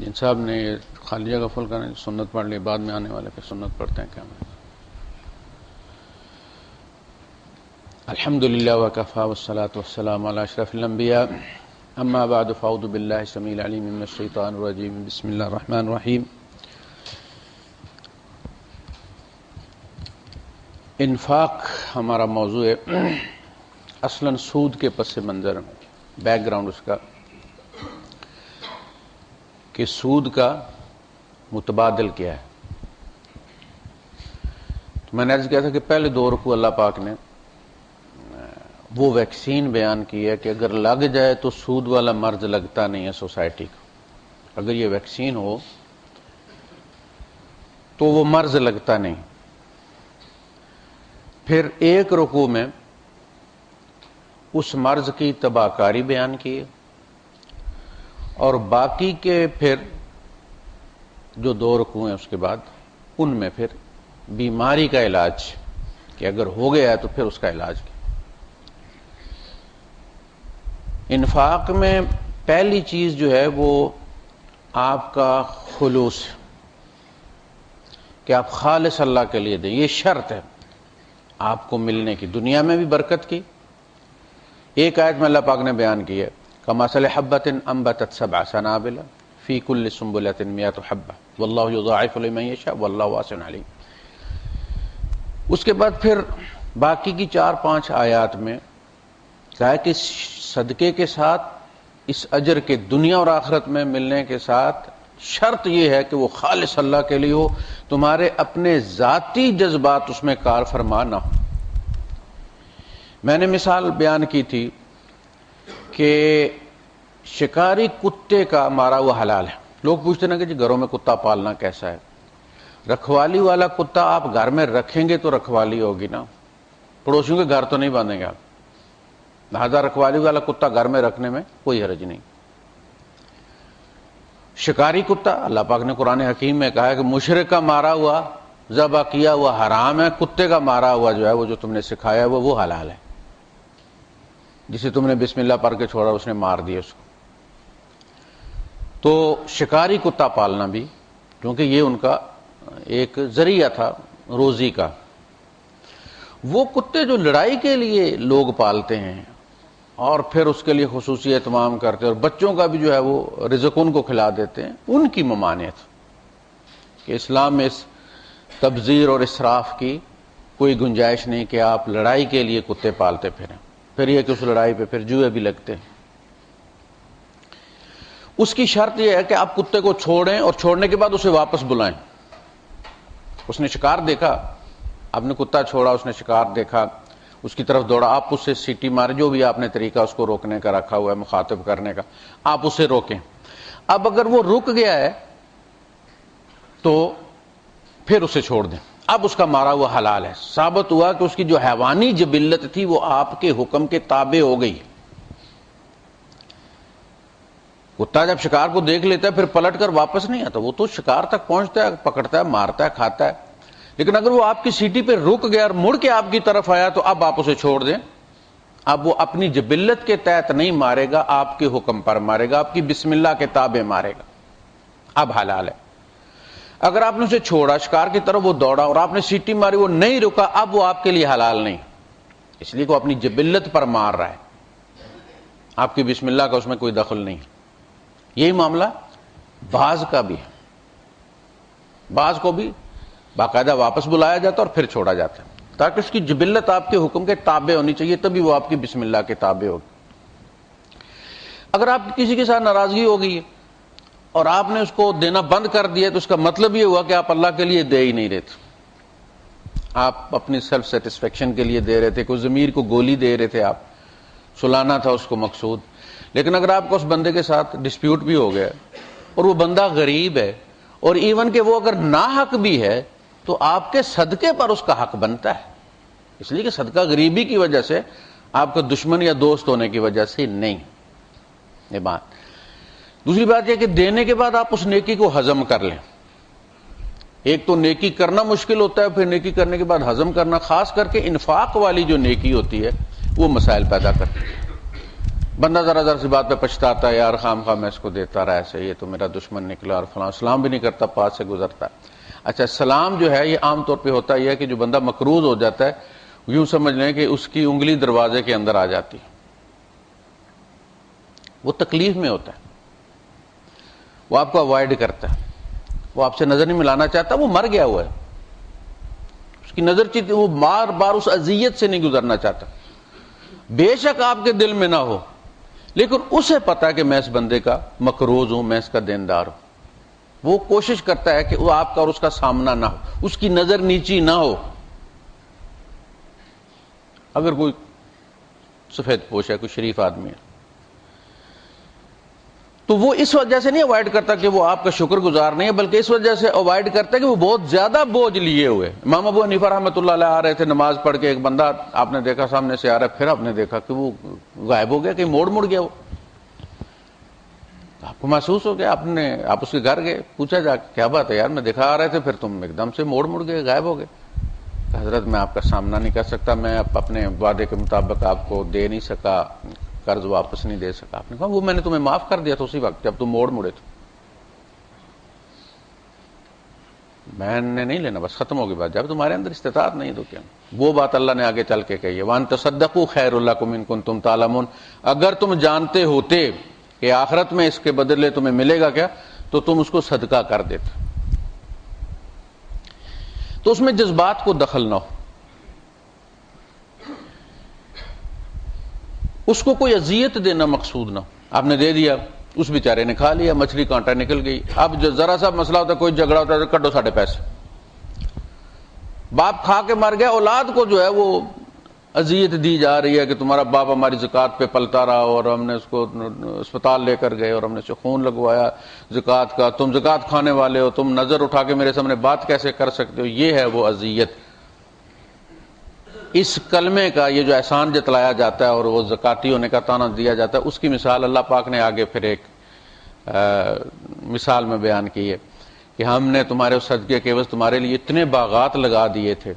جن صاحب نے خالی جگہ فل کرنے سنت پڑھ لی، بعد میں آنے والے پہ سنت پڑھتے ہیں کیا میں؟ الحمدللہ وکفا والصلاة والسلام علی اشرف الانبیاء اما بعد فاعوذ باللہ السمیع العلیم من الشیطان الرجیم بسم اللہ الرحمن الرحیم۔ انفاق ہمارا موضوع ہے۔ اصلاً سود کے پس منظر بیک گراؤنڈ اس کا کہ سود کا متبادل کیا ہے۔ تو میں نے عرض کیا تھا کہ پہلے 2 رکوع اللہ پاک نے وہ ویکسین بیان کی ہے کہ اگر لگ جائے تو سود والا مرض لگتا نہیں ہے سوسائٹی کو۔ اگر یہ ویکسین ہو تو وہ مرض لگتا نہیں۔ پھر 1 رکوع میں اس مرض کی تباہ کاری بیان کی ہے، اور باقی کے پھر جو 2 رکوع ہیں اس کے بعد ان میں پھر بیماری کا علاج کہ اگر ہو گیا ہے تو پھر اس کا علاج کیا۔ انفاق میں پہلی چیز جو ہے وہ آپ کا خلوص، کہ آپ خالص اللہ کے لیے دیں۔ یہ شرط ہے آپ کو ملنے کی، دنیا میں بھی برکت کی۔ ایک آیت میں اللہ پاک نے بیان کی ہے کمثل حبۃ انبتت 7 سنابل فی کل سنبلۃ 100 حبۃ واللہ یضاعف لمن یشاء واللہ واسع علیم۔ اس کے بعد پھر باقی کی 4-5 آیات میں کہا کہ صدقے کے ساتھ اس اجر کے دنیا اور آخرت میں ملنے کے ساتھ شرط یہ ہے کہ وہ خالص اللہ کے لیے ہو، تمہارے اپنے ذاتی جذبات اس میں کار فرما نہ ہو۔ میں نے مثال بیان کی تھی کہ شکاری کتے کا مارا ہوا حلال ہے۔ لوگ پوچھتے نا کہ جی گھروں میں کتا پالنا کیسا ہے؟ رکھوالی والا کتا آپ گھر میں رکھیں گے تو رکھوالی ہوگی نا، پڑوسیوں کے گھر تو نہیں باندھیں گے آپ، لہذا رکھوالی والا کتا گھر میں رکھنے میں کوئی حرج نہیں۔ شکاری کتا اللہ پاک نے قرآن حکیم میں کہا ہے کہ مشرک کا مارا ہوا ذبح کیا ہوا حرام ہے، کتے کا مارا ہوا جو ہے وہ جو تم نے سکھایا ہے وہ حلال ہے۔ جسے تم نے بسم اللہ پڑھ کے چھوڑا اس نے مار دیا اس کو۔ تو شکاری کتا پالنا بھی، کیونکہ یہ ان کا ایک ذریعہ تھا روزی کا۔ وہ کتے جو لڑائی کے لیے لوگ پالتے ہیں اور پھر اس کے لیے خصوصی اہتمام کرتے ہیں اور بچوں کا بھی جو ہے وہ رزق ان کو کھلا دیتے ہیں، ان کی ممانعت کہ اسلام میں اس تبذیر اور اسراف کی کوئی گنجائش نہیں کہ آپ لڑائی کے لیے کتے پالتے پھریں۔ پھر یہ کہ اس لڑائی پہ پھر جوئے بھی لگتے ہیں۔ اس کی شرط یہ ہے کہ آپ کتے کو چھوڑیں اور چھوڑنے کے بعد اسے واپس بلائیں۔ اس نے شکار دیکھا، آپ نے کتا چھوڑا، اس نے شکار دیکھا، اس کی طرف دوڑا، آپ اسے سیٹی مارے، جو بھی آپ نے طریقہ اس کو روکنے کا رکھا ہوا ہے مخاطب کرنے کا، آپ اسے روکیں۔ اب اگر وہ رک گیا ہے تو پھر اسے چھوڑ دیں۔ اب اس کا مارا ہوا حلال ہے۔ ثابت ہوا کہ اس کی جو حیوانی جبلت تھی وہ آپ کے حکم کے تابع ہو گئی۔ کتا جب شکار کو دیکھ لیتا ہے پھر پلٹ کر واپس نہیں آتا، وہ تو شکار تک پہنچتا ہے، پکڑتا ہے، مارتا ہے، کھاتا ہے۔ لیکن اگر وہ آپ کی سیٹی پہ رک گیا اور مڑ کے آپ کی طرف آیا تو اب آپ اسے چھوڑ دیں۔ اب وہ اپنی جبلت کے تحت نہیں مارے گا، آپ کے حکم پر مارے گا، آپ کی بسم اللہ کے تابع مارے گا، اب حلال ہے۔ اگر آپ نے اسے چھوڑا، شکار کی طرف وہ دوڑا اور آپ نے سیٹی ماری، وہ نہیں رکا، اب وہ آپ کے لیے حلال نہیں، اس لیے کہ وہ اپنی جبلت پر مار رہا ہے، آپ کی بسم اللہ کا اس میں کوئی دخل نہیں۔ یہی معاملہ باز کا بھی ہے۔ باز کو بھی باقاعدہ واپس بلایا جاتا ہے اور پھر چھوڑا جاتا ہے تاکہ اس کی جبلت آپ کے حکم کے تابع ہونی چاہیے، تبھی وہ آپ کی بسم اللہ کے تابع ہوگی۔ اگر آپ کی کسی کے ساتھ ناراضگی ہو گئی ہے اور آپ نے اس کو دینا بند کر دیا تو اس کا مطلب یہ ہوا کہ آپ اللہ کے لیے دے ہی نہیں رہے تھے، آپ اپنی سیلف سیٹسفیکشن کے لیے دے رہے تھے، کوئی ضمیر کو گولی دے رہے تھے، آپ سلانا تھا اس کو مقصود۔ لیکن اگر آپ کو اس بندے کے ساتھ ڈسپیوٹ بھی ہو گیا اور وہ بندہ غریب ہے اور ایون کہ وہ اگر ناحق بھی ہے تو آپ کے صدقے پر اس کا حق بنتا ہے، اس لیے کہ صدقہ غریبی کی وجہ سے، آپ کا دشمن یا دوست ہونے کی وجہ سے نہیں۔ یہ بات۔ دوسری بات یہ کہ دینے کے بعد آپ اس نیکی کو ہضم کر لیں۔ ایک تو نیکی کرنا مشکل ہوتا ہے، پھر نیکی کرنے کے بعد ہضم کرنا، خاص کر کے انفاق والی جو نیکی ہوتی ہے وہ مسائل پیدا کرتی ہے۔ بندہ ذرا ذرا سی بات پہ پچھتاتا ہے، یار خام خواہ میں اس کو دیتا رہا ایسے، یہ تو میرا دشمن نکلا، اور فلاں سلام بھی نہیں کرتا، پاس سے گزرتا ہے۔ اچھا سلام جو ہے یہ عام طور پہ ہوتا یہ ہے کہ جو بندہ مقروض ہو جاتا ہے، یوں سمجھ لیں کہ اس کی انگلی دروازے کے اندر آ جاتی ہے، وہ تکلیف میں ہوتا ہے، وہ آپ کو اوائڈ کرتا ہے، وہ آپ سے نظر نہیں ملانا چاہتا، وہ مر گیا ہوا ہے، اس کی نظر چیتی، وہ بار بار اس اذیت سے نہیں گزرنا چاہتا، بے شک آپ کے دل میں نہ ہو، لیکن اسے پتا ہے کہ میں اس بندے کا مقروض ہوں، میں اس کا دیندار ہوں، وہ کوشش کرتا ہے کہ وہ آپ کا اور اس کا سامنا نہ ہو، اس کی نظر نیچی نہ ہو۔ اگر کوئی سفید پوش ہے، کوئی شریف آدمی ہے، تو وہ اس وجہ سے نہیں اوائڈ کرتا کہ وہ آپ کا شکر گزار نہیں ہے، بلکہ اس وجہ سے اوائڈ کرتا ہے کہ وہ بہت زیادہ بوجھ لیے ہوئے۔ امام ابو حنیفہ رحمۃ اللہ علیہ آ رہے تھے نماز پڑھ کے، ایک بندہ آپ نے دیکھا سامنے سے آ رہا ہے، پھر آپ نے دیکھا کہ وہ غائب ہو گیا، کہیں موڑ گیا، وہ آپ کو محسوس ہو گیا، آپ اس کے گھر گئے، پوچھا جا کے کیا بات ہے یار، میں دکھا آ رہے تھے، پھر تم ایک دم سے موڑ گئے، غائب ہو گئے۔ حضرت میں آپ کا سامنا نہیں کر سکتا، میں اپنے وعدے کے مطابق آپ کو دے نہیں سکا، قرض واپس نہیں دے سکا۔ آپ نے کہا وہ میں نے تمہیں معاف کر دیا تھا اسی وقت جب تم موڑے تھے، میں نے نہیں لینا، بس ختم ہوگی بات، جب تمہارے اندر استطاعت نہیں تو کیا۔ وہ بات اللہ نے آگے چل کے کہی ہے، وَأَن تَصَدَّقُوا خَيْرٌ لَكُمْ إِن كُنتُمْ تَعْلَمُونَ، اگر تم جانتے ہوتے کہ آخرت میں اس کے بدلے تمہیں ملے گا کیا، تو تم اس کو صدقہ کر دیتے۔ تو اس میں جذبات کو دخل نہ ہو، اس کو کوئی اذیت دینا مقصود نہ ہو، آپ نے دے دیا، اس بیچارے نے کھا لیا، مچھلی کانٹا نکل گئی، اب ذرا سا مسئلہ ہوتا ہے، کوئی جھگڑا ہوتا ہے تو کٹو ساڑھے پیسے، باپ کھا کے مر گیا، اولاد کو جو ہے وہ اذیت دی جا رہی ہے کہ تمہارا باپ ہماری زکوٰۃ پہ پلتا رہا اور ہم نے اس کو اسپتال لے کر گئے اور ہم نے اسے خون لگوایا زکوٰۃ کا، تم زکوٰۃ کھانے والے ہو، تم نظر اٹھا کے میرے سامنے بات کیسے کر سکتے ہو، یہ ہے وہ اذیت۔ اس کلمے کا یہ جو احسان جتلایا جاتا ہے اور وہ زکاتی ہونے کا طعنہ دیا جاتا ہے، اس کی مثال اللہ پاک نے آگے پھر ایک مثال میں بیان کی ہے کہ ہم نے تمہارے اس صدقے کے عوض تمہارے لیے اتنے باغات لگا دیے تھے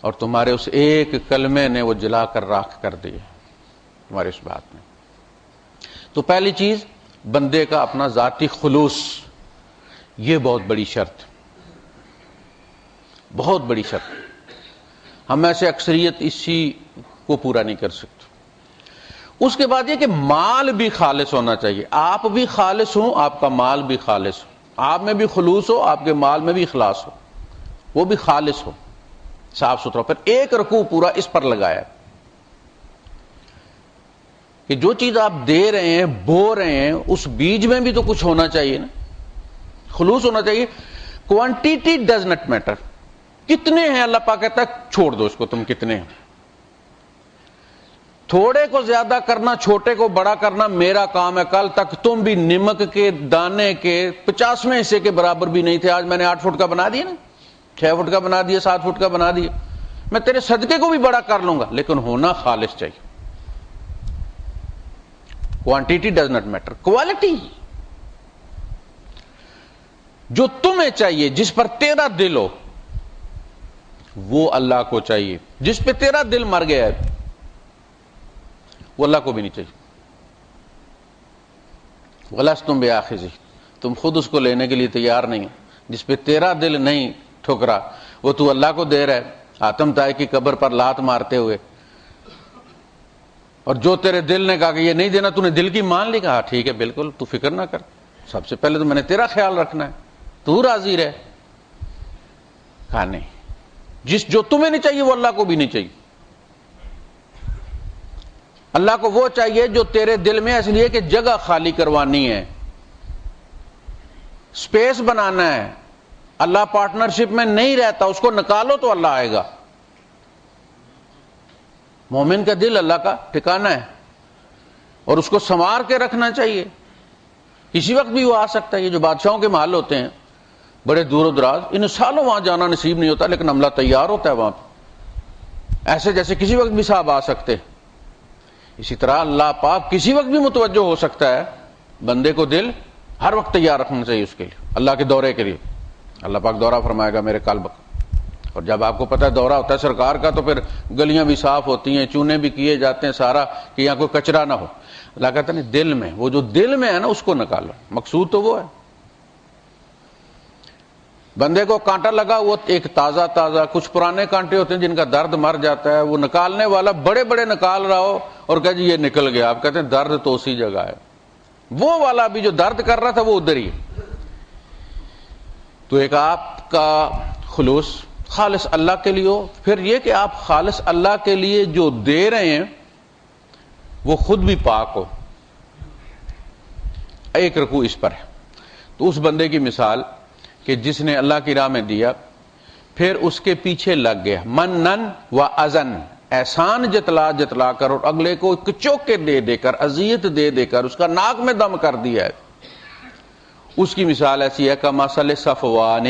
اور تمہارے اس ایک کلمے نے وہ جلا کر راکھ کر دیے تمہاری اس بات میں۔ تو پہلی چیز بندے کا اپنا ذاتی خلوص، یہ بہت بڑی شرط، بہت بڑی شرط، ہم میں سے اکثریت اسی کو پورا نہیں کر سکتے۔ اس کے بعد یہ کہ مال بھی خالص ہونا چاہیے، آپ بھی خالص ہوں، آپ کا مال بھی خالص ہو، آپ میں بھی خلوص ہو، آپ کے مال میں بھی اخلاص ہو، وہ بھی خالص ہو، صاف ستھرا۔ پھر ایک رکوع پورا اس پر لگایا کہ جو چیز آپ دے رہے ہیں، بو رہے ہیں، اس بیج میں بھی تو کچھ ہونا چاہیے نا، خلوص ہونا چاہیے۔ کوانٹیٹی ڈز ناٹ میٹر، کتنے ہیں اللہ پاک کہتا ہے چھوڑ دو اس کو، تم کتنے ہیں، تھوڑے کو زیادہ کرنا، چھوٹے کو بڑا کرنا میرا کام ہے۔ کل تک تم بھی نمک کے دانے کے 50ویں حصے کے برابر بھی نہیں تھے، آج میں نے 8 فٹ کا بنا دیا نا، 6 فٹ کا بنا دیا، 7 فٹ کا بنا دیا، میں تیرے صدقے کو بھی بڑا کر لوں گا، لیکن ہونا خالص چاہیے۔ Quantity does not matter, quality جو تمہیں چاہیے، جس پر تیرا دل ہو، وہ اللہ کو چاہیے۔ جس پہ تیرا دل مر گیا ہے وہ اللہ کو بھی نہیں چاہیے۔ وَلَسْتُمْ بِآخِذِهِ، تم خود اس کو لینے کے لیے تیار نہیں ہو۔ جس پہ تیرا دل نہیں ٹھکرا وہ تو اللہ کو دے رہا ہے، آتم تائی کی قبر پر لات مارتے ہوئے، اور جو تیرے دل نے کہا کہ یہ نہیں دینا، تو نے دل کی مان لی، کہا ٹھیک ہے بالکل، تو فکر نہ کر، سب سے پہلے تو میں نے تیرا خیال رکھنا ہے، تو راضی رہ۔ کہا نہیں، جو تمہیں نہیں چاہیے وہ اللہ کو بھی نہیں چاہیے۔ اللہ کو وہ چاہیے جو تیرے دل میں، اس لیے کہ جگہ خالی کروانی ہے، سپیس بنانا ہے۔ اللہ پارٹنرشپ میں نہیں رہتا، اس کو نکالو تو اللہ آئے گا۔ مومن کا دل اللہ کا ٹھکانہ ہے اور اس کو سنوار کے رکھنا چاہیے، کسی وقت بھی وہ آ سکتا ہے۔ یہ جو بادشاہوں کے محل ہوتے ہیں بڑے دور و دراز، انہیں سالوں وہاں جانا نصیب نہیں ہوتا، لیکن عملہ تیار ہوتا ہے وہاں پہ، ایسے جیسے کسی وقت بھی صاحب آ سکتے۔ اسی طرح اللہ پاک کسی وقت بھی متوجہ ہو سکتا ہے، بندے کو دل ہر وقت تیار رکھنا چاہیے اس کے لیے، اللہ کے دورے کے لیے۔ اللہ پاک دورہ فرمائے گا میرے قلب کا، اور جب آپ کو پتہ ہے دورہ ہوتا ہے سرکار کا تو پھر گلیاں بھی صاف ہوتی ہیں, چونے بھی کیے جاتے ہیں سارا, کہ یہاں کوئی کچرا نہ ہو. اللہ کہتا نہیں, دل میں, وہ جو دل میں ہے نا اس کو نکالو. مقصود تو وہ ہے. بندے کو کانٹا لگا وہ ایک تازہ تازہ, کچھ پرانے کانٹے ہوتے ہیں جن کا درد مر جاتا ہے, وہ نکالنے والا بڑے بڑے نکال رہا ہو اور کہ جی یہ نکل گیا, آپ کہتے ہیں درد تو اسی جگہ ہے. وہ والا بھی جو درد کر رہا تھا وہ ادھر ہی. تو ایک آپ کا خلوص خالص اللہ کے لیے ہو, پھر یہ کہ آپ خالص اللہ کے لیے جو دے رہے ہیں وہ خود بھی پاک ہو. ایک رکوع اس پر ہے. تو اس بندے کی مثال کہ جس نے اللہ کی راہ میں دیا پھر اس کے پیچھے لگ گیا, منن و ازن, احسان جتلا جتلا کر اور اگلے کو چوکے دے دے کر, اذیت دے دے کر اس کا ناک میں دم کر دیا ہے. اس کی مثال ایسی ہے کمثل صفوان,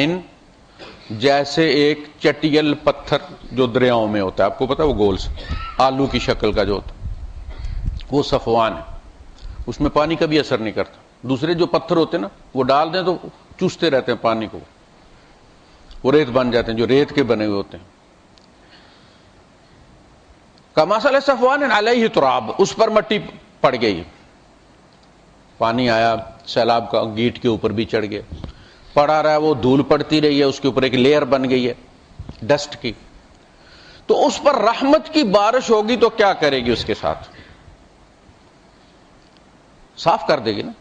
جیسے ایک چٹیل پتھر جو دریاؤں میں ہوتا ہے, آپ کو پتا ہے وہ گول سے آلو کی شکل کا جو ہوتا ہے وہ صفوان ہے, اس میں پانی کا بھی اثر نہیں کرتا. دوسرے جو پتھر ہوتے ہیں نا وہ ڈال دیں تو چوستے رہتے ہیں پانی کو, وہ ریت بن جاتے ہیں جو ریت کے بنے ہوئے ہوتے ہیں. کمثل صفوان علیہ تراب, اس پر مٹی پڑ گئی, پانی آیا سیلاب کا, گیٹ کے اوپر بھی چڑھ گیا, پڑا رہا ہے, وہ دھول پڑتی رہی ہے, اس کے اوپر ایک لیئر بن گئی ہے ڈسٹ کی. تو اس پر رحمت کی بارش ہوگی تو کیا کرے گی, اس کے ساتھ صاف کر دے گی نا.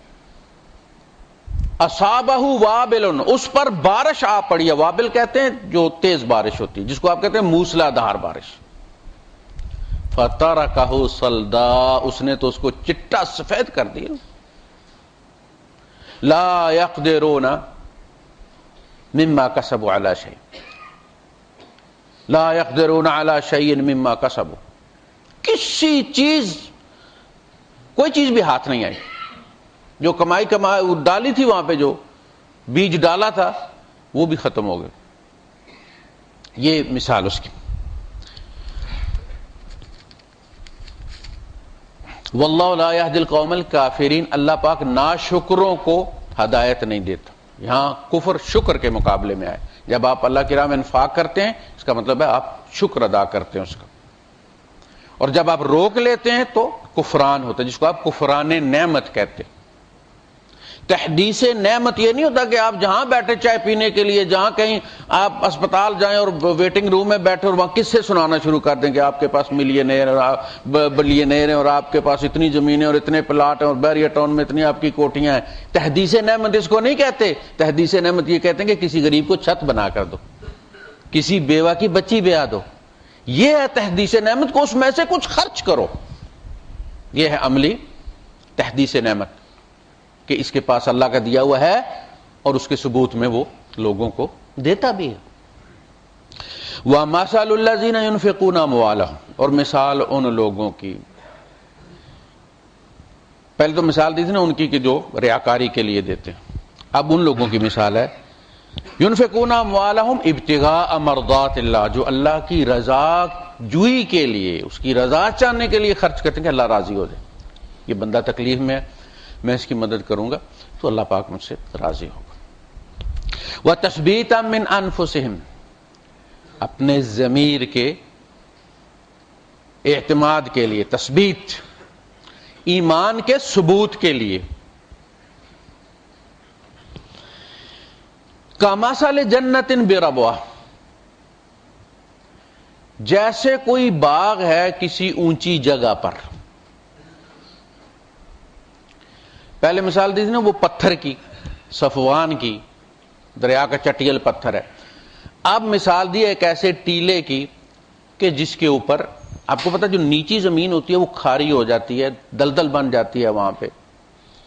اصابہ وابل, اس پر بارش آ پڑی ہے. وابل کہتے ہیں جو تیز بارش ہوتی ہے, جس کو آپ کہتے ہیں موسلا دھار بارش. فترکہ صلدا, اس نے تو اس کو چٹا سفید کر دیا. لا یقدرون مما کسبوا علی شیء, لا یقدرون علی شیء مما کسبوا, کسی چیز, کوئی چیز بھی ہاتھ نہیں آئی. جو کمائی ڈالی تھی وہاں پہ, جو بیج ڈالا تھا وہ بھی ختم ہو گئے. یہ مثال اس کی. واللہ لا یہدی القوم الکافرین, اللہ پاک ناشکروں کو ہدایت نہیں دیتا. یہاں کفر شکر کے مقابلے میں آئے. جب آپ اللہ کی راہ میں انفاق کرتے ہیں اس کا مطلب ہے آپ شکر ادا کرتے ہیں اس کا, اور جب آپ روک لیتے ہیں تو کفران ہوتا ہے, جس کو آپ کفران نعمت کہتے ہیں. تحدیث نعمت یہ نہیں ہوتا کہ آپ جہاں بیٹھے چائے پینے کے لیے, جہاں کہیں آپ اسپتال جائیں اور ویٹنگ روم میں بیٹھے اور وہاں کس سے سنانا شروع کر دیں کہ آپ کے پاس ملینئر ہیں اور آپ کے پاس اتنی زمینیں اور اتنے پلاٹ ہیں اور بیریا ٹاؤن میں اتنی آپ کی کوٹیاں ہیں. تحدیث نعمت اس کو نہیں کہتے. تحدیث نعمت یہ کہتے ہیں کہ کسی غریب کو چھت بنا کر دو, کسی بیوہ کی بچی بیاہ دو. یہ ہے تحدیث نعمت, کو اس میں سے کچھ خرچ کرو. یہ ہے عملی تحدیث نعمت کہ اس کے پاس اللہ کا دیا ہوا ہے اور اس کے ثبوت میں وہ لوگوں کو دیتا بھی ہے. وَمَثَلُ الَّذِينَ يُنْفِقُونَ أَمْوَالَهُمْ, اور مثال ان لوگوں کی, پہلے تو مثال دی تھی نا ان کی کہ جو ریاکاری کے لیے دیتے ہیں. اب ان لوگوں کی مثال ہے يُنْفِقُونَ أَمْوَالَهُمْ ابْتِغَاءَ مَرْضَاتِ اللَّهِ, جو اللہ کی رضا جوئی کے لیے, اس کی رضا چاہنے کے لیے خرچ کرتے ہیں کہ اللہ راضی ہو جائے. یہ بندہ تکلیف میں ہے, میں اس کی مدد کروں گا تو اللہ پاک مجھ سے راضی ہوگا. وَتَثْبِيتًا مِّنْ أَنفُسِهِمْ, اپنے ضمیر کے اعتماد کے لیے, تثبیت, ایمان کے ثبوت کے لیے. کَمَثَلِ جَنَّةٍ بِرَبْوَةٍ, جیسے کوئی باغ ہے کسی اونچی جگہ پر. پہلے مثال دی تھی نا وہ پتھر کی, صفوان کی, دریا کا چٹیل پتھر ہے. اب مثال دی ایک ایسے ٹیلے کی کہ جس کے اوپر آپ کو پتا جو نیچی زمین ہوتی ہے وہ کھاری ہو جاتی ہے, دلدل بن جاتی ہے, وہاں پہ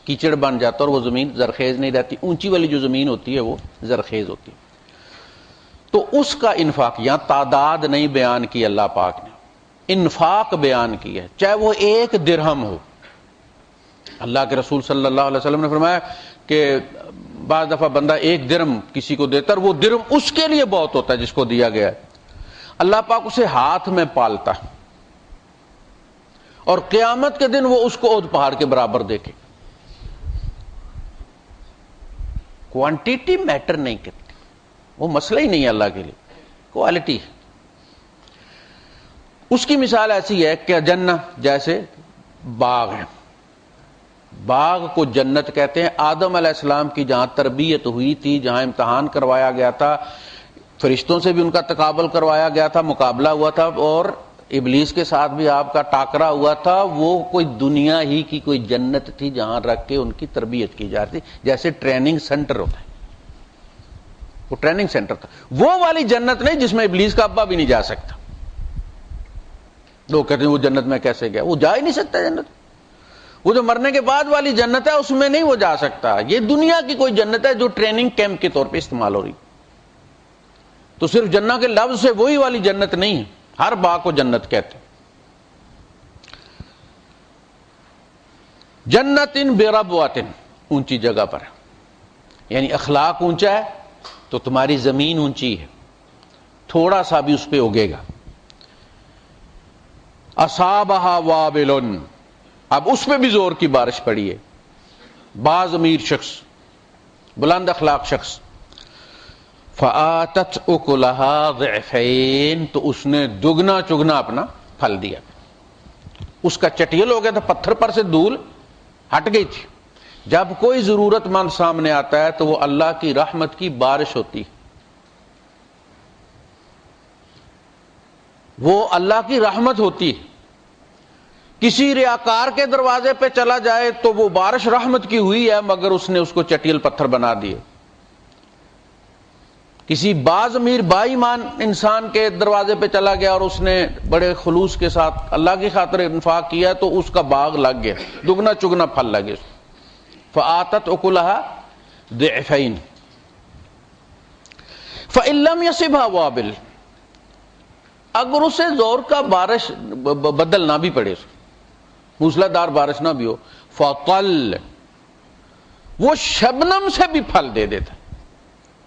کیچڑ بن جاتا ہے اور وہ زمین زرخیز نہیں رہتی. اونچی والی جو زمین ہوتی ہے وہ زرخیز ہوتی ہے. تو اس کا انفاق, یہاں تعداد نہیں بیان کی اللہ پاک نے, انفاق بیان کی ہے, چاہے وہ 1 درہم ہو. اللہ کے رسول صلی اللہ علیہ وسلم نے فرمایا کہ بعض دفعہ بندہ 1 درہم کسی کو دیتا ہے, وہ درہم اس کے لیے بہت ہوتا ہے جس کو دیا گیا ہے. اللہ پاک اسے ہاتھ میں پالتا ہے اور قیامت کے دن وہ اس کو احد پہاڑ کے برابر دیکھے. کوانٹیٹی میٹر نہیں کرتی, وہ مسئلہ ہی نہیں ہے اللہ کے لیے. کوالٹی ہے. اس کی مثال ایسی ہے کہ جنت جیسے باغ ہے. باغ کو جنت کہتے ہیں. آدم علیہ السلام کی جہاں تربیت ہوئی تھی، جہاں امتحان کروایا گیا تھا، فرشتوں سے بھی ان کا تقابل کروایا گیا تھا، مقابلہ ہوا تھا، اور ابلیس کے ساتھ بھی آپ کا ٹاکرا ہوا تھا. وہ کوئی دنیا ہی کی کوئی جنت تھی جہاں رکھ کے ان کی تربیت کی جاتی، جیسے ٹریننگ سینٹر ہوتا ہے. وہ ٹریننگ سینٹر تھا. وہ والی جنت نہیں جس میں ابلیس کا ابا بھی نہیں جا سکتا. لوگ کہتے ہیں وہ جنت میں کیسے گیا؟ وہ جا ہی نہیں سکتا جنت. وہ جو مرنے کے بعد والی جنت ہے اس میں نہیں وہ جا سکتا. یہ دنیا کی کوئی جنت ہے جو ٹریننگ کیمپ کے طور پہ استعمال ہو رہی. تو صرف جنت کے لفظ سے وہی والی جنت نہیں ہے. ہر باغ کو جنت کہتے ہیں. جنتن بربوۃ، اونچی جگہ پر ہے، یعنی اخلاق اونچا ہے تو تمہاری زمین اونچی ہے، تھوڑا سا بھی اس پہ اگے گا. اصابہا وابل، اب اس پہ بھی زور کی بارش پڑی ہے. باز امیر شخص، بلند اخلاق شخص، فآتت اکلہا ضعفین، تو اس نے دگنا چگنا اپنا پھل دیا. اس کا چٹیل ہو گیا تھا، پتھر پر سے دھول ہٹ گئی تھی. جب کوئی ضرورت مند سامنے آتا ہے تو وہ اللہ کی رحمت کی بارش ہوتی ہے. وہ اللہ کی رحمت ہوتی ہے. کسی ریاکار کے دروازے پہ چلا جائے تو وہ بارش رحمت کی ہوئی ہے، مگر اس نے اس کو چٹیل پتھر بنا دیے. کسی باز امیر با ایمان انسان کے دروازے پہ چلا گیا اور اس نے بڑے خلوص کے ساتھ اللہ کی خاطر انفاق کیا تو اس کا باغ لگ گیا، دگنا چگنا پھل لگے. فآتت اکلها ضعفین فإن لم يصبها وابل، اگر اسے زور کا بارش بدل نہ بھی پڑے، موسلا دار بارش نہ بھی ہو، فطل، وہ شبنم سے بھی پھل دے دیتا.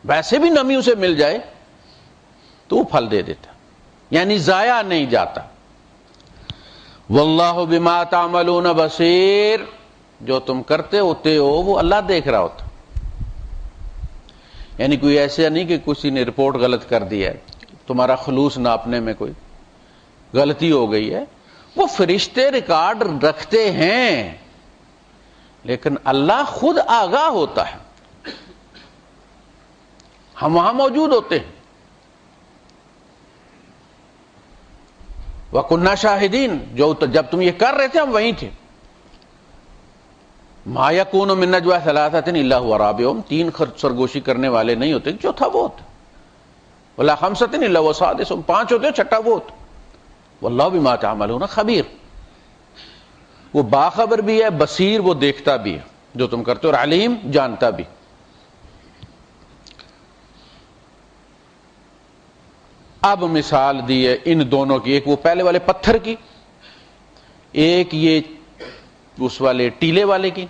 ویسے بھی نمی اسے مل جائے تو وہ پھل دے دیتا، یعنی ضائع نہیں جاتا. واللہ بما تعملون بصیر، جو تم کرتے ہوتے ہو وہ اللہ دیکھ رہا ہوتا. یعنی کوئی ایسا نہیں کہ کسی نے رپورٹ غلط کر دی ہے، تمہارا خلوص ناپنے میں کوئی غلطی ہو گئی ہے. وہ فرشتے ریکارڈ رکھتے ہیں، لیکن اللہ خود آگاہ ہوتا ہے. ہم وہاں موجود ہوتے ہیں. وَكُنَّا شَاهِدِينَ، جب تم یہ کر رہے تھے ہم وہیں تھے. مَا يَكُونُ مِن نَجْوَىٰ ثَلَاثَةٍ إِلَّا هُوَ رَابِعُهُمْ، تین سرگوشی کرنے والے نہیں ہوتے، چوتھا وہ ہوتا. وَلَا خَمْسَةٍ إِلَّا هُوَ سَادِسُهُمْ، پانچ ہوتے چھٹا وہ ہوتا. وَاللَّهُ بِمَا تَعْمَلُونَ خَبِيرٌ، وہ باخبر بھی ہے، بصیر، وہ دیکھتا بھی ہے جو تم کرتے ہو، اور علیم، جانتا بھی. اب مثال دی ہے ان دونوں کی، ایک وہ پہلے والے پتھر کی، ایک یہ اس والے ٹیلے والے کی.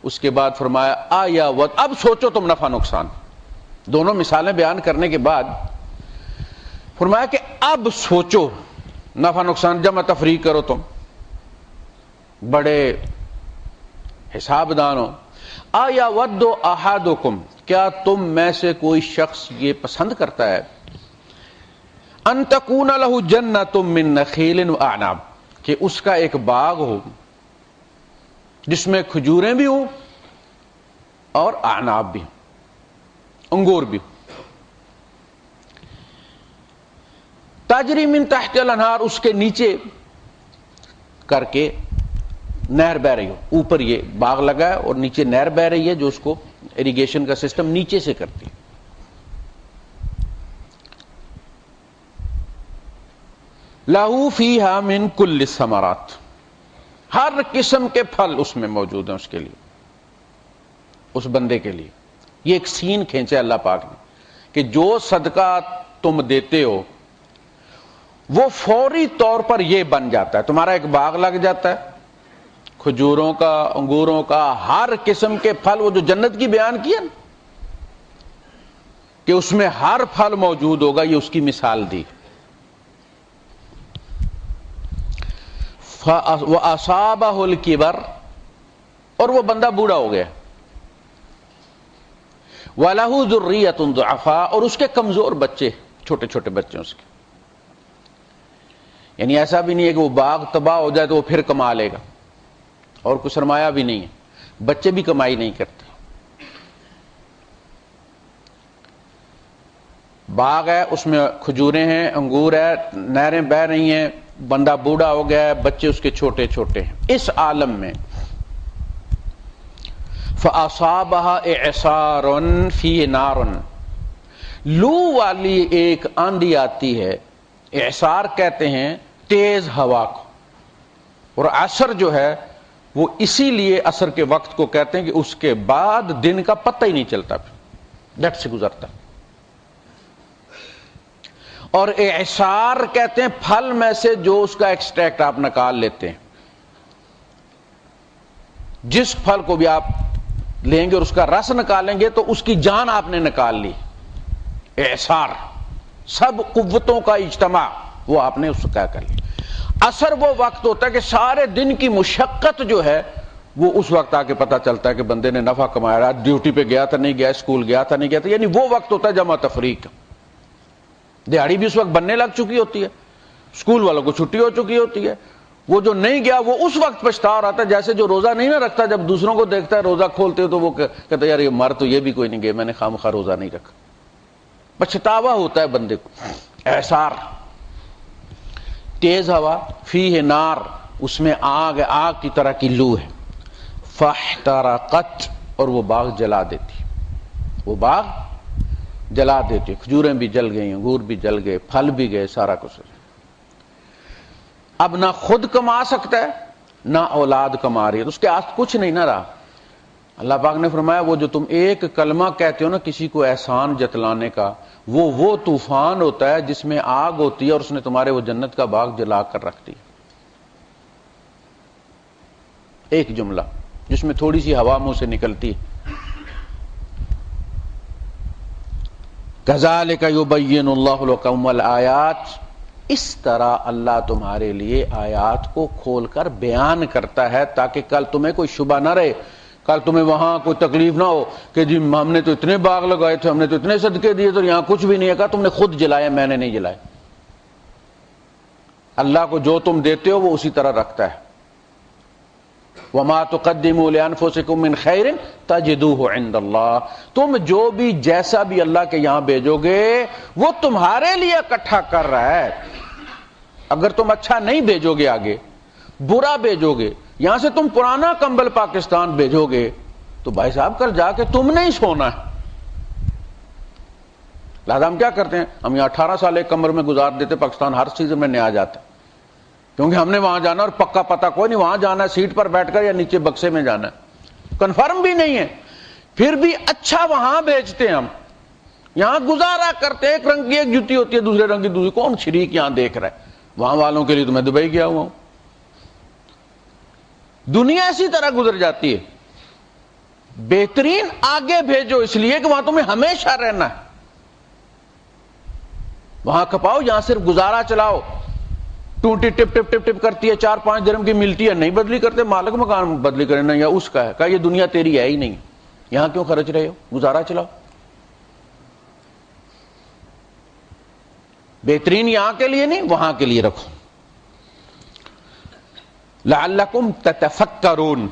اس کے بعد فرمایا آیا ود، اب سوچو تم نفع نقصان. دونوں مثالیں بیان کرنے کے بعد فرمایا کہ اب سوچو نفع نقصان، جمع تفریق کرو، تم بڑے حساب دان ہو. آیا ود احدکم، کیا تم میں سے کوئی شخص یہ پسند کرتا ہے ان تکون لہ جنۃ من نخیل واعناب، کہ اس کا ایک باغ ہو جس میں کھجوریں بھی ہوں اور اعناب بھی ہوں، انگور بھی ہوں. تجری من تحت الانہار، اس کے نیچے کر کے نہر بہ رہی ہو. اوپر یہ باغ لگا ہے اور نیچے نہر بہ رہی ہے جو اس کو اریگیشن کا سسٹم نیچے سے کرتی ہے. لہو فیہا من کل الثمرات، ہر قسم کے پھل اس میں موجود ہیں اس کے لیے، اس بندے کے لیے. یہ ایک سین کھینچے اللہ پاک نے کہ جو صدقہ تم دیتے ہو وہ فوری طور پر یہ بن جاتا ہے. تمہارا ایک باغ لگ جاتا ہے کھجوروں کا، انگوروں کا، ہر قسم کے پھل، وہ جو جنت کی بیان کی ہے کہ اس میں ہر پھل موجود ہوگا، یہ اس کی مثال دی. وَأَصَابَهُ الْكِبَرُ، اور وہ بندہ بوڑھا ہو گیا. وَلَهُ ذُرِّيَّةٌ ضُعَفَاءُ، اور اس کے کمزور بچے، چھوٹے چھوٹے بچے اس کے. یعنی ایسا بھی نہیں ہے کہ وہ باغ تباہ ہو جائے تو وہ پھر کما لے گا، اور کوئی سرمایہ بھی نہیں ہے، بچے بھی کمائی نہیں کرتے. باغ ہے، اس میں کھجوریں ہیں، انگور ہے، نہریں بہہ رہی ہیں، بندہ بوڑھا ہو گیا ہے، بچے اس کے چھوٹے چھوٹے ہیں. اس عالم میں فَأَصَابَهَا إِعْصَارٌ فِيهِ نَارٌ، لو والی ایک آندھی آتی ہے. اعصار کہتے ہیں تیز ہوا کو، اور عصر جو ہے وہ اسی لیے عصر کے وقت کو کہتے ہیں کہ اس کے بعد دن کا پتہ ہی نہیں چلتا، جھٹ سے گزرتا. اور اعصار کہتے ہیں پھل میں سے جو اس کا ایکسٹریکٹ آپ نکال لیتے ہیں. جس پھل کو بھی آپ لیں گے اور اس کا رس نکالیں گے تو اس کی جان آپ نے نکال لی. اعصار سب قوتوں کا اجتماع، وہ آپ نے اس کا کر لی. عصر وہ وقت ہوتا ہے کہ سارے دن کی مشقت جو ہے وہ اس وقت آ کے پتہ چلتا ہے کہ بندے نے نفع کمایا، رات ڈیوٹی پہ گیا تھا نہیں گیا، اسکول گیا تھا نہیں گیا تھا. یعنی وہ وقت ہوتا ہے جمع تفریق. دیہڑی بھی اس وقت بننے لگ چکی ہوتی ہے، اسکول والوں کو چھٹی ہو چکی ہوتی ہے. وہ جو نہیں گیا وہ اس وقت پچھتا رہا تھا، جیسے جو روزہ نہیں نہ رکھتا جب دوسروں کو دیکھتا ہے روزہ کھولتے ہو تو وہ کہتا ہے یار یہ مر تو یہ بھی کوئی نہیں گیا، میں نے خامخواہ روزہ نہیں رکھا. پچھتاوا ہوتا ہے بندے کو. اعصار تیز ہوا، فیہ نار، اس میں آگ ہے، آگ کی طرح کی لو ہے. فاحترقت، اور وہ باغ جلا دیتی، وہ باغ جلا دیتی. کھجوریں بھی جل گئی، انگور بھی جل گئے، پھل بھی گئے، سارا کچھ. اب نہ خود کما سکتا ہے نہ اولاد کما رہی ہے، تو اس کے ہاتھ کچھ نہیں نہ رہا. اللہ پاک نے فرمایا وہ جو تم ایک کلمہ کہتے ہو نا کسی کو احسان جتلانے کا، وہ طوفان ہوتا ہے جس میں آگ ہوتی ہے اور اس نے تمہارے وہ جنت کا باغ جلا کر رکھ دیا. ایک جملہ جس میں تھوڑی سی ہوا منہ سے نکلتی ہے. کذالک یبین اللہ لکم الآیات، اس طرح اللہ تمہارے لیے آیات کو کھول کر بیان کرتا ہے تاکہ کل تمہیں کوئی شبہ نہ رہے، کل تمہیں وہاں کوئی تکلیف نہ ہو کہ جی ہم نے تو اتنے باغ لگائے تھے، ہم نے تو اتنے صدقے دیے تو یہاں کچھ بھی نہیں ہے. کہا تم نے خود جلایا، میں نے نہیں جلائے. اللہ کو جو تم دیتے ہو وہ اسی طرح رکھتا ہے. وما تقدموا لانفسکم من خیر تجدوہ عند اللہ، تم جو بھی جیسا بھی اللہ کے یہاں بھیجو گے وہ تمہارے لیے اکٹھا کر رہا ہے. اگر تم اچھا نہیں بھیجو گے، آگے برا بھیجو گے، یہاں سے تم پرانا کمبل پاکستان بھیجو گے تو بھائی صاحب کل جا کے تم نہیں سونا ہے. لہذا ہم کیا کرتے ہیں، ہم یہاں 18 سال ایک کمر میں گزار دیتے، پاکستان ہر سیزن میں نیا جاتا ہے کیونکہ ہم نے وہاں جانا اور پکا پتہ کوئی نہیں، وہاں جانا ہے سیٹ پر بیٹھ کر یا نیچے بکسے میں جانا ہے، کنفرم بھی نہیں ہے. پھر بھی اچھا وہاں بیچتے ہیں، ہم یہاں گزارا کرتے. ایک رنگ کی ایک جوتی ہوتی ہے، دوسرے رنگ کی دوسری، کون شریک یہاں دیکھ رہا ہے. وہاں والوں کے لیے تو میں دبئی گیا ہوا ہوں. دنیا اسی طرح گزر جاتی ہے. بہترین آگے بھیجو اس لیے کہ وہاں تمہیں ہمیشہ رہنا ہے. وہاں کپاؤ، یہاں صرف گزارا چلاؤ. ٹوٹی ٹپ ٹپ ٹپ ٹپ کرتی ہے، 4-5 درہم کی ملتی ہے، نہیں بدلی کرتے، مالک مکان بدلی کرے نہ، یا اس کا ہے. کہا یہ دنیا تیری ہے ہی نہیں، یہاں کیوں خرچ رہے ہو، گزارا چلاؤ. بہترین یہاں کے لیے نہیں، وہاں کے لیے رکھو. لعلکم تتفکرون،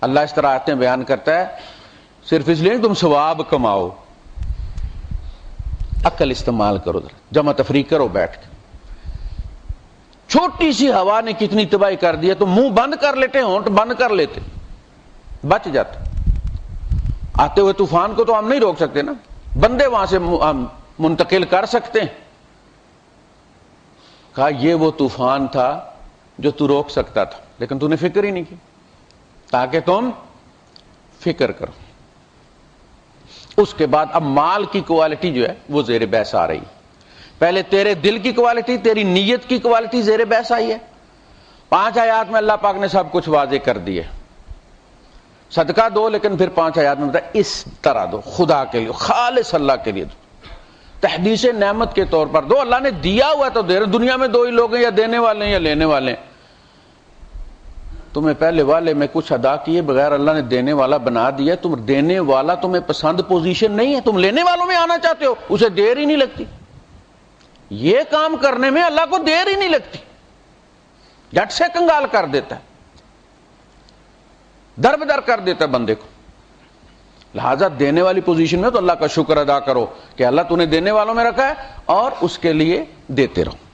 اللہ اس طرح آیتیں بیان کرتا ہے صرف اس لیے تم ثواب کماؤ. عقل استعمال کرو، جمع تفریق کرو بیٹھ کے. چھوٹی سی ہوا نے کتنی تباہی کر دی ہے، تو منہ بند کر لیتے، ہونٹ بند کر لیتے، بچ جاتے. آتے ہوئے طوفان کو تو ہم نہیں روک سکتے نا، بندے وہاں سے منتقل کر سکتے ہیں. کہا یہ وہ طوفان تھا جو تو روک سکتا تھا لیکن تو نے فکر ہی نہیں کی، تاکہ تم فکر کرو. اس کے بعد اب مال کی کوالٹی جو ہے وہ زیر بحث آ رہی. پہلے تیرے دل کی کوالٹی، تیری نیت کی کوالٹی زیر بحث آئی ہے. 5 آیات میں اللہ پاک نے سب کچھ واضح کر دیے. صدقہ دو، لیکن پھر 5 آیات میں بتایا اس طرح دو، خدا کے لیے، خالص اللہ کے لیے دو، تحدیث نعمت کے طور پر دو. اللہ نے دیا ہوا تو دے رہے. دنیا میں 2 ہی لوگ ہیں، یا دینے والے ہیں یا لینے والے ہیں. تمہیں پہلے والے میں کچھ ادا کیے بغیر اللہ نے دینے والا بنا دیا. تم دینے والا تمہیں پسند پوزیشن نہیں ہے, تم لینے والوں میں آنا چاہتے ہو, اسے دیر ہی نہیں لگتی. یہ کام کرنے میں اللہ کو دیر ہی نہیں لگتی, جھٹ سے کنگال کر دیتا ہے, در بدر کر دیتا ہے بندے کو. لہذا دینے والی پوزیشن میں تو اللہ کا شکر ادا کرو کہ اللہ تو نے دینے والوں میں رکھا ہے اور اس کے لیے دیتے رہو.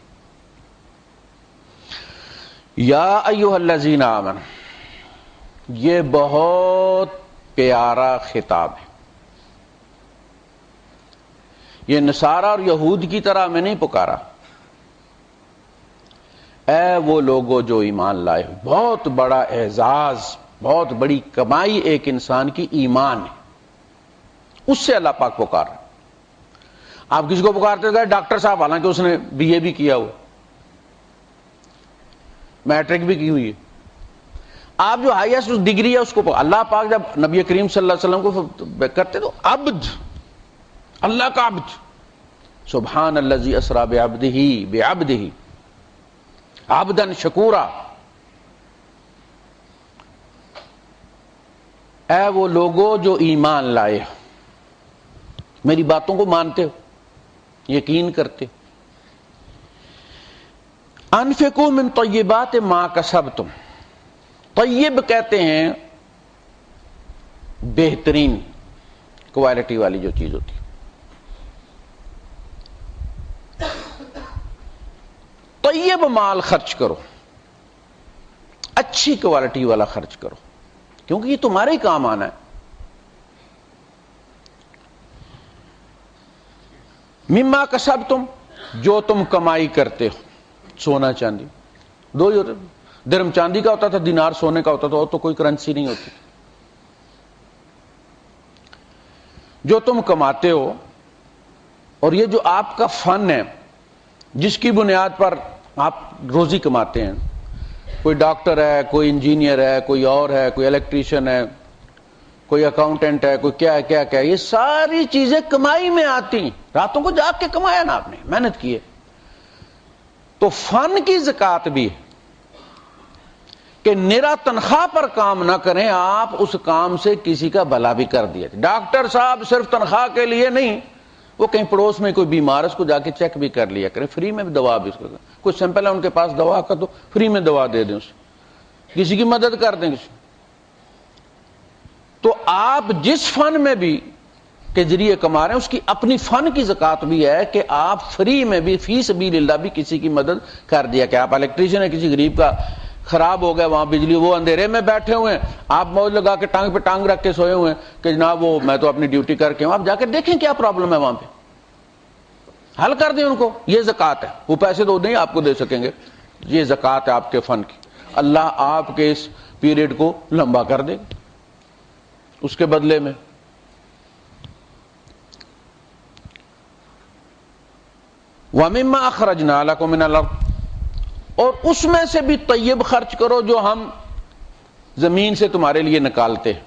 یا ایھا الذین آمنوا, یہ بہت پیارا خطاب ہے. یہ نصارہ اور یہود کی طرح میں نہیں پکارا. اے وہ لوگوں جو ایمان لائے ہو. بہت بڑا اعزاز, بہت بڑی کمائی ایک انسان کی ایمان ہے, اس سے اللہ پاک پکار رہا. آپ کسی کو پکارتے تھے ڈاکٹر صاحب, حالانکہ اس نے بی اے بھی کیا ہوا, میٹرک بھی کی ہوئی ہے. آپ جو ہائیسٹ ڈگری ہے اس کو اللہ پاک جب نبی کریم صلی اللہ علیہ وسلم کو کرتے تو عبد, اللہ کا عبد, سبحان الذی اسری بعبدہ عبدا شکورا. اے وہ لوگوں جو ایمان لائے ہو, میری باتوں کو مانتے ہو, یقین کرتے. انفقوا من طیبات ما کسبتم. طیب کہتے ہیں بہترین کوالٹی والی جو چیز ہوتی ہے. طیب مال خرچ کرو, اچھی کوالٹی والا خرچ کرو, کیونکہ یہ تمہارے ہی کام آنا ہے. مما کسبتم, جو تم کمائی کرتے ہو. سونا چاندی دو ہی ہوتے, درہم چاندی کا ہوتا تھا, دینار سونے کا ہوتا تھا, اور تو کوئی کرنسی نہیں ہوتی. جو تم کماتے ہو, اور یہ جو آپ کا فن ہے جس کی بنیاد پر آپ روزی کماتے ہیں, کوئی ڈاکٹر ہے, کوئی انجینئر ہے, کوئی اور ہے, کوئی الیکٹریشین ہے, کوئی اکاؤنٹنٹ ہے, کوئی کیا کیا, یہ ساری چیزیں کمائی میں آتی ہیں. راتوں کو جاگ کے کمایا نا آپ نے, محنت کی ہے. تو فن کی زکات بھی ہے کہ نرا تنخواہ پر کام نہ کریں, آپ اس کام سے کسی کا بھلا بھی کر دیا. ڈاکٹر صاحب صرف تنخواہ کے لیے نہیں, وہ کہیں پڑوس میں کوئی بیمار ہے اس کو جا کے چیک بھی کر لیا کریں, فری میں بھی دوا بھی اس کو, کوئی سیمپل ہے ان کے پاس دوا کا تو فری میں دوا دے دیں, اسے کسی کی مدد کر دیں. تو آپ جس فن میں بھی کے ذریعے کما رہے ہیں اس کی اپنی فن کی زکات بھی ہے کہ آپ فری میں بھی فی سبیل اللہ بھی کسی کی مدد کر دیا. کہ آپ الیکٹریشین ہے, کسی غریب کا خراب ہو گیا وہاں بجلی, وہ اندھیرے میں بیٹھے ہوئے ہیں, آپ موج لگا کے ٹانگ پہ ٹانگ رکھ کے سوئے ہوئے ہیں کہ جناب وہ میں تو اپنی ڈیوٹی کر کے ہوں, آپ جا کے دیکھیں کیا پرابلم ہے وہاں پہ, حل کر دیں ان کو. یہ زکات ہے. وہ پیسے تو نہیں آپ کو دے سکیں گے, یہ زکات ہے آپ کے فن کی. اللہ آپ کے اس پیریڈ کو لمبا کر دے گا اس کے بدلے میں. وَمِمَّا أَخْرَجْنَا لَكُم مِّنَ الْأَرْضِ, اور اس میں سے بھی طیب خرچ کرو جو ہم زمین سے تمہارے لیے نکالتے ہیں.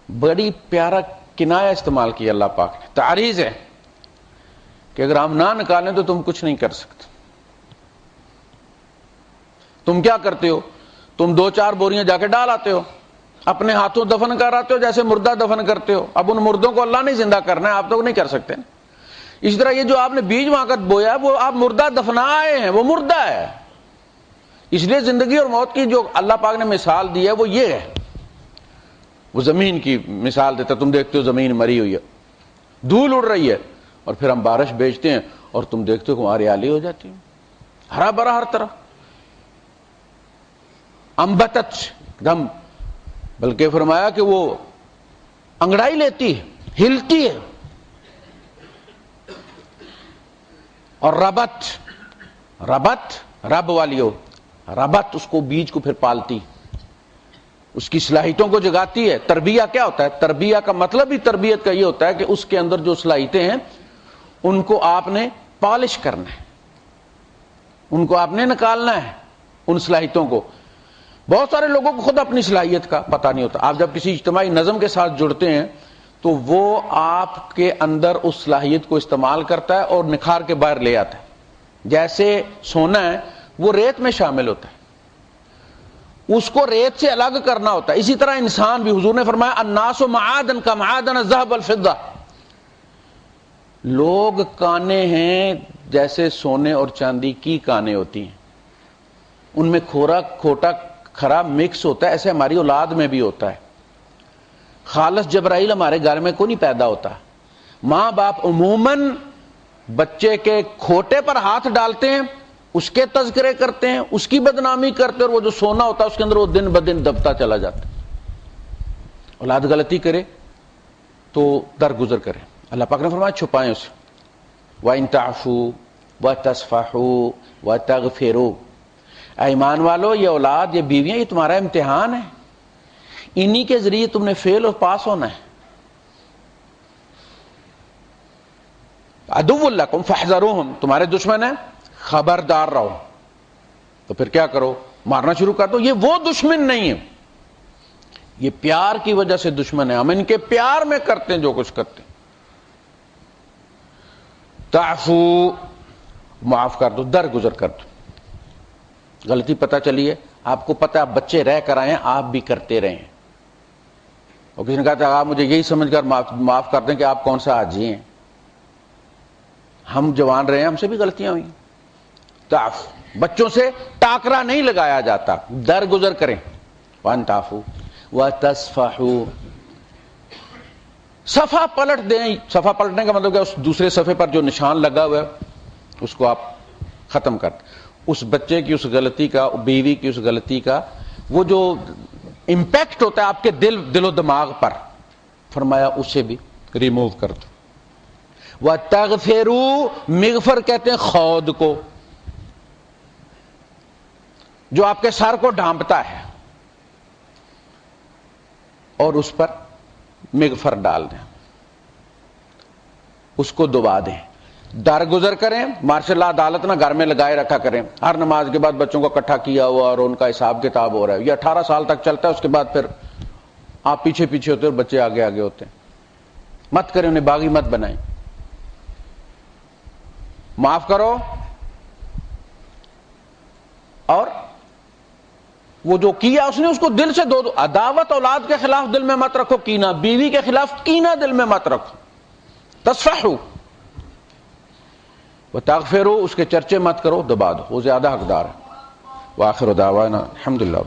بڑی پیارا کنایا استعمال کیا اللہ پاک نے, تعریض ہے کہ اگر ہم نہ نکالیں تو تم کچھ نہیں کر سکتے. تم کیا کرتے ہو, تم 2-4 بوریاں جا کے ڈال آتے ہو, اپنے ہاتھوں دفن کر آتے ہو جیسے مردہ دفن کرتے ہو. اب ان مردوں کو اللہ نے زندہ کرنا ہے, آپ تو نہیں کر سکتے. اس طرح یہ جو آپ نے بیج وہاں کا بویا وہ آپ مردہ دفنا آئے ہیں, وہ مردہ ہے. اس لیے زندگی اور موت کی جو اللہ پاک نے مثال دی ہے وہ یہ ہے. وہ زمین کی مثال دیتا, تم دیکھتے ہو زمین مری ہوئی ہے, دھول اڑ رہی ہے, اور پھر ہم بارش بھیجتے ہیں اور تم دیکھتے ہو کہ ہریالی ہو جاتی ہے, ہرا بھرا ہر طرف, انبتت ایک دم, بلکہ فرمایا کہ وہ انگڑائی لیتی ہے, ہلتی ہے. اور ربت رب والی ہو, ربت اس کو بیج کو پھر پالتی, اس کی صلاحیتوں کو جگاتی ہے. تربیہ کیا ہوتا ہے, تربیہ کا مطلب ہی تربیت کا یہ ہوتا ہے کہ اس کے اندر جو صلاحیتیں ہیں ان کو آپ نے پالش کرنا ہے, ان کو آپ نے نکالنا ہے, ان صلاحیتوں کو. بہت سارے لوگوں کو خود اپنی صلاحیت کا پتہ نہیں ہوتا. آپ جب کسی اجتماعی نظم کے ساتھ جڑتے ہیں تو وہ آپ کے اندر اس صلاحیت کو استعمال کرتا ہے اور نکھار کے باہر لے آتا ہے. جیسے سونا ہے وہ ریت میں شامل ہوتا ہے, اس کو ریت سے الگ کرنا ہوتا ہے. اسی طرح انسان بھی, حضور نے فرمایا الناس معادن کا معادن الذهب والفضہ, لوگ کانے ہیں جیسے سونے اور چاندی کی کانے ہوتی ہیں, ان میں کھوٹا کھرا مکس ہوتا ہے, ایسے ہماری اولاد میں بھی ہوتا ہے. خالص جبرائیل ہمارے گھر میں کوئی نہیں پیدا ہوتا. ماں باپ عموماً بچے کے کھوٹے پر ہاتھ ڈالتے ہیں, اس کے تذکرے کرتے ہیں, اس کی بدنامی کرتے ہیں, اور وہ جو سونا ہوتا ہے اس کے اندر وہ دن بدن دبتا چلا جاتا ہے. اولاد غلطی کرے تو درگزر کرے. اللہ پاک نے فرمایا چھپائیں اسے. وَإِن تَعْفُوا وَتَصْفَحُوا وَتَغْفِرُوا, اے ایمان والو یہ اولاد یہ بیویاں یہ تمہارا امتحان ہے, انہی کے ذریعے تم نے فیل اور پاس ہونا ہے. عدو لکم فاحذروہم, تمہارے دشمن ہیں خبردار رہو. تو پھر کیا کرو, مارنا شروع کر دو. یہ وہ دشمن نہیں ہے, یہ پیار کی وجہ سے دشمن ہے. ہم ان کے پیار میں کرتے ہیں جو کچھ کرتے ہیں. تعفو, معاف کر دو, درگزر کر دو. غلطی پتہ چلی ہے, آپ کو پتہ, آپ بچے رہ کر آئے ہیں, آپ بھی کرتے رہے ہیں. اور کسی نے کہا تھا آپ مجھے یہی سمجھ کر معاف کر دیں کہ آپ کون سا حاجی ہیں. ہم جوان رہے ہیں, ہم سے بھی غلطیاں ہوئی. تعفو, بچوں سے ٹاکرا نہیں لگایا جاتا, درگزر کریں. وان تعفو وتصفحوا, صفحہ پلٹ دیں. صفحہ پلٹنے کا مطلب کہ اس دوسرے صفحے پر جو نشان لگا ہوا ہے اس کو آپ ختم کر دیں. اس بچے کی اس غلطی کا, بیوی کی اس غلطی کا وہ جو امپیکٹ ہوتا ہے آپ کے دل و دماغ پر, فرمایا اسے بھی ریموو کر دو. وَتَغْفِرُوا, مغفر کہتے ہیں خود کو, جو آپ کے سر کو ڈھانپتا ہے, اور اس پر مغفر ڈال دیں, اس کو دبا دیں. درگزر کریں. ماشاء اللہ عدالت نہ گھر میں لگائے رکھا کریں. ہر نماز کے بعد بچوں کو اکٹھا کیا ہوا اور ان کا حساب کتاب ہو رہا ہے. یہ 18 سال تک چلتا ہے, اس کے بعد پھر آپ پیچھے پیچھے ہوتے ہیں اور بچے آگے آگے ہوتے ہیں. مت کریں, انہیں باغی مت بنائیں. معاف کرو, اور وہ جو کیا اس نے اس کو دل سے دو. عداوت اولاد کے خلاف دل میں مت رکھو, کینہ بیوی کے خلاف کینہ دل میں مت رکھو. تصفحوا وتغفروا, اس کے چرچے مت کرو, دبا دو, وہ زیادہ حقدار ہے. وآخر دعوانا الحمدللہ.